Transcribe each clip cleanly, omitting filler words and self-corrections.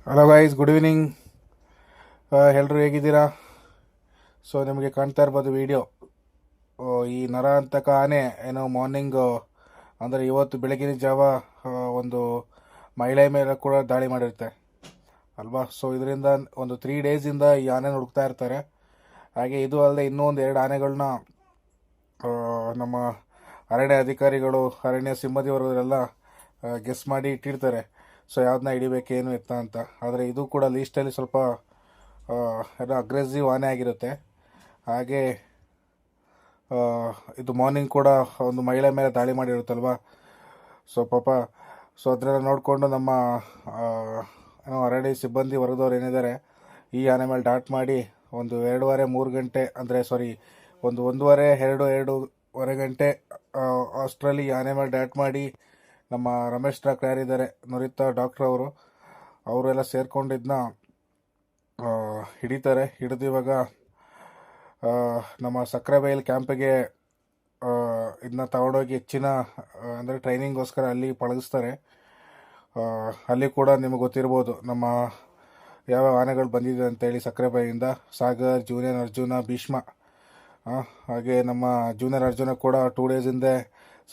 Hello guys, good evening. ಎಲ್ಲರೂ ಹೇಗಿದ್ದೀರಾ? So ನಿಮಗೆ ಕಾಣ್ತಾ ಇರ್ಬೋದು ವಿಡಿಯೋ. ಈ ನರ ಅಂತಕ ಆನೆ ಏನೋ ಮಾರ್ನಿಂಗು ಅಂದರೆ ಇವತ್ತು ಬೆಳಗಿನ ಜಾವ ಒಂದು ಮಹಿಳೆ ಮೇಲೆ ಕೂಡ ದಾಳಿ ಮಾಡಿರುತ್ತೆ ಅಲ್ವಾ. ಸೊ ಇದರಿಂದ ಒಂದು 3 ಡೇಸಿಂದ ಈ ಆನೆನ ಹುಡುಕ್ತಾ ಇರ್ತಾರೆ. ಹಾಗೆ ಇದು ಅಲ್ಲದೆ ಇನ್ನೂ ಒಂದು 2 ಆನೆಗಳನ್ನ ನಮ್ಮ ಅರಣ್ಯ ಅಧಿಕಾರಿಗಳು, ಅರಣ್ಯ ಸಿಬ್ಬಂದಿಯವರೆಲ್ಲ ಗೆಸ್ ಮಾಡಿ ಇಟ್ಟಿರ್ತಾರೆ. ಸೊ ಯಾವ್ದನ್ನ ಹಿಡಿಬೇಕೇನು ಎತ್ತ ಅಂತ. ಆದರೆ ಇದು ಕೂಡ ಲೀಸ್ಟಲ್ಲಿ ಸ್ವಲ್ಪ ಏನೋ ಅಗ್ರೆಸಿವ್ ಆನೆ ಆಗಿರುತ್ತೆ. ಹಾಗೆ ಇದು ಮಾರ್ನಿಂಗ್ ಕೂಡ ಒಂದು ಮಹಿಳೆ ಮೇಲೆ ದಾಳಿ ಮಾಡಿರುತ್ತಲ್ವ. ಸೊ ಪಾಪ, ಸೊ ಅದನ್ನೆಲ್ಲ ನೋಡಿಕೊಂಡು ನಮ್ಮ ಏನೋ ಅರಣ್ಯ ಸಿಬ್ಬಂದಿ ವರ್ಗದವ್ರು ಏನಿದ್ದಾರೆ ಈ ಆನೆ ಮೇಲೆ ಡಾಟ್ ಮಾಡಿ ಒಂದು 2:30-3 ಗಂಟೆ ಅಂದರೆ ಒಂದು 1:30-2 ಗಂಟೆ ಅಷ್ಟರಲ್ಲಿ ಆನೆ ಮೇಲೆ ಡಾಟ್ ಮಾಡಿ ನಮ್ಮ ರಮೇಶ್ ಡಾಕ್ಟರ್ ಯಾರಿದ್ದಾರೆ, ನುರಿತ ಡಾಕ್ಟ್ರ್ ಅವರೆಲ್ಲ ಸೇರ್ಕೊಂಡಿದ್ದನ್ನ ಹಿಡಿತಾರೆ. ಹಿಡಿದು ಇವಾಗ ನಮ್ಮ ಸಕ್ಕರೆಬೈಲ್ ಕ್ಯಾಂಪಿಗೆ ಇದನ್ನ ತಗೊಂಡೋಗಿ ಹೆಚ್ಚಿನ ಅಂದರೆ ಟ್ರೈನಿಂಗ್ಗೋಸ್ಕರ ಅಲ್ಲಿ ಪಳಗಿಸ್ತಾರೆ. ಅಲ್ಲಿ ಕೂಡ ನಿಮಗೆ ಗೊತ್ತಿರ್ಬೋದು ನಮ್ಮ ಯಾವ ಆನೆಗಳು ಬಂದಿದೆ ಅಂತೇಳಿ. ಸಕ್ಕರೆಬೈಲಿಂದ ಸಾಗರ್, ಜೂನಿಯರ್ ಅರ್ಜುನ, ಭೀಷ್ಮ, ಹಾಗೆ ನಮ್ಮ ಜೂನಿಯರ್ ಅರ್ಜುನ ಕೂಡ 2 ಡೇಸ್ ಹಿಂದೆ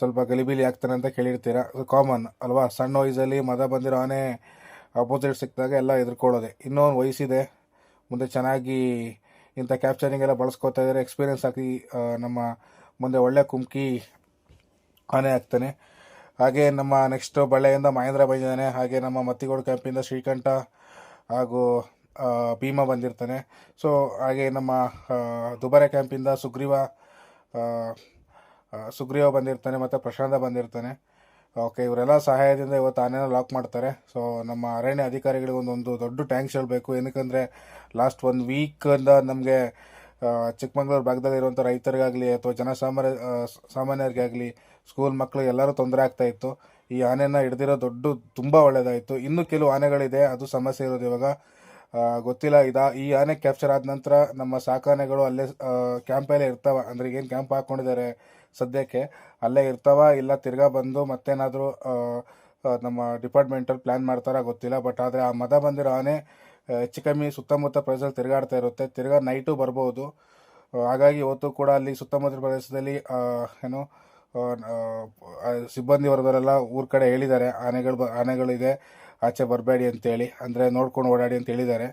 ಸ್ವಲ್ಪ ಗಲಿಬಿಲಿ ಆಗ್ತಾನೆ ಅಂತ ಕೇಳಿರ್ತೀರ. ಕಾಮನ್ ಅಲ್ವಾ. ಸಣ್ಣ ವಯಸ್ಸಲ್ಲಿ ಮದ ಬಂದಿರೋ ಆನೆ ಅಪೋಸಿಟ್ ಸಿಕ್ಕಿದಾಗ ಎಲ್ಲ ಎದುರ್ಕೊಳ್ಳೋದೆ. ಇನ್ನೂ ಒಂದು ವಯಸ್ಸಿದೆ, ಮುಂದೆ ಚೆನ್ನಾಗಿ ಇಂಥ ಕ್ಯಾಪ್ಚರಿಂಗ್ ಎಲ್ಲ ಬಳಸ್ಕೋತಾ ಇದ್ದಾರೆ. ಎಕ್ಸ್ಪೀರಿಯೆನ್ಸ್ ಆಗಿ ನಮ್ಮ ಮುಂದೆ ಒಳ್ಳೆ ಕುಮ್ಕಿ ಆನೆ ಆಗ್ತಾನೆ. ಹಾಗೆ ನಮ್ಮ ನೆಕ್ಸ್ಟ್ ಬಳ್ಳೆಯಿಂದ ಮಹೇಂದ್ರ ಬಂದಿದ್ದಾನೆ. ಹಾಗೆ ನಮ್ಮ ಮತ್ತಿಗೋಡು ಕ್ಯಾಂಪಿಂದ ಶ್ರೀಕಂಠ ಹಾಗೂ ಭೀಮ ಬಂದಿರ್ತಾನೆ. ಸೊ ಹಾಗೆ ನಮ್ಮ ದುಬಾರೆ ಕ್ಯಾಂಪಿಂದ ಸುಗ್ರೀವ ಬಂದಿರ್ತಾನೆ ಮತ್ತು ಪ್ರಶಾಂತ ಬಂದಿರ್ತಾನೆ. ಓಕೆ, ಇವರೆಲ್ಲ ಸಹಾಯದಿಂದ ಇವತ್ತು ಆನೆನ ಲಾಕ್ ಮಾಡ್ತಾರೆ. ಸೊ ನಮ್ಮ ಅರಣ್ಯ ಅಧಿಕಾರಿಗಳಿಗೆ ಒಂದು ದೊಡ್ಡ ಟ್ಯಾಂಕ್ಸ್ ಹೇಳಬೇಕು. ಏನಕ್ಕಂದರೆ ಲಾಸ್ಟ್ 1 ವೀಕಿಂದ ನಮಗೆ ಚಿಕ್ಕಮಗಳೂರು ಭಾಗದಲ್ಲಿರುವಂಥ ರೈತರಿಗಾಗಲಿ ಅಥವಾ ಸಾಮಾನ್ಯರಿಗಾಗಲಿ, ಸ್ಕೂಲ್ ಮಕ್ಕಳು ಎಲ್ಲರೂ ತೊಂದರೆ ಆಗ್ತಾಯಿತ್ತು. ಈ ಆನೆನ ಹಿಡ್ದಿರೋ ತುಂಬ ಒಳ್ಳೆಯದಾಯಿತು. ಇನ್ನೂ ಕೆಲವು ಆನೆಗಳಿದೆ, ಅದು ಸಮಸ್ಯೆ ಇರೋದು ಇವಾಗ ಗೊತ್ತಿಲ್ಲ. ಈ ಆನೆ ಕ್ಯಾಪ್ಚರ್ ಆದ ನಂತರ ನಮ್ಮ ಸಾಕಾನೆಗಳು ಅಲ್ಲೇ ಕ್ಯಾಂಪಲ್ಲೇ ಇರ್ತಾವ. ಅಂದರೆ ಏನು ಕ್ಯಾಂಪ್ ಹಾಕ್ಕೊಂಡಿದ್ದಾರೆ ಸದ್ಯಕ್ಕೆ, ಅಲ್ಲೇ ಇರ್ತಾವ, ಇಲ್ಲ ತಿರ್ಗಾ ಬಂದು ಮತ್ತೇನಾದರೂ ನಮ್ಮ ಡಿಪಾರ್ಟ್ಮೆಂಟಲ್ಲಿ ಪ್ಲ್ಯಾನ್ ಮಾಡ್ತಾರ ಗೊತ್ತಿಲ್ಲ. ಬಟ್ ಆದರೆ ಆ ಮದ ಬಂದಿರೋ ಆನೆ ಹೆಚ್ಚು ಕಮ್ಮಿ ಸುತ್ತಮುತ್ತ ಪ್ರದೇಶದಲ್ಲಿ ತಿರುಗಾಡ್ತಾ ಇರುತ್ತೆ. ತಿರ್ಗಾ ನೈಟು ಬರ್ಬೋದು. ಹಾಗಾಗಿ ಇವತ್ತು ಕೂಡ ಅಲ್ಲಿ ಸುತ್ತಮುತ್ತ ಪ್ರದೇಶದಲ್ಲಿ ಸಿಬ್ಬಂದಿ ವರ್ಗದವರೆಲ್ಲ ಊರ ಕಡೆ ಹೇಳಿದ್ದಾರೆ, ಆನೆಗಳಿದೆ, ಆಚೆ ಬರಬೇಡಿ ಅಂತೇಳಿ, ಅಂದರೆ ನೋಡ್ಕೊಂಡು ಓಡಾಡಿ ಅಂತ ಹೇಳಿದ್ದಾರೆ.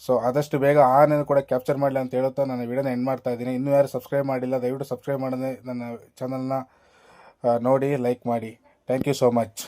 ಸೊ ಆದಷ್ಟು ಬೇಗ ಆನೆಯನ್ನು ಕೂಡ ಕ್ಯಾಪ್ಚರ್ ಮಾಡಲಿ ಅಂತ ಹೇಳುತ್ತಾ ನಾನು ವಿಡಿಯೋನ ಎಂಡ್ ಮಾಡ್ತಾ ಇದ್ದೀನಿ. ಇನ್ನೂ ಯಾರು ಸಬ್ಸ್ಕ್ರೈಬ್ ಮಾಡಿಲ್ಲ, ದಯವಿಟ್ಟು ಸಬ್ಸ್ಕ್ರೈಬ್ ಮಾಡದೆ ನನ್ನ ಚಾನಲ್ನ ನೋಡಿ ಲೈಕ್ ಮಾಡಿ. Thank you so much.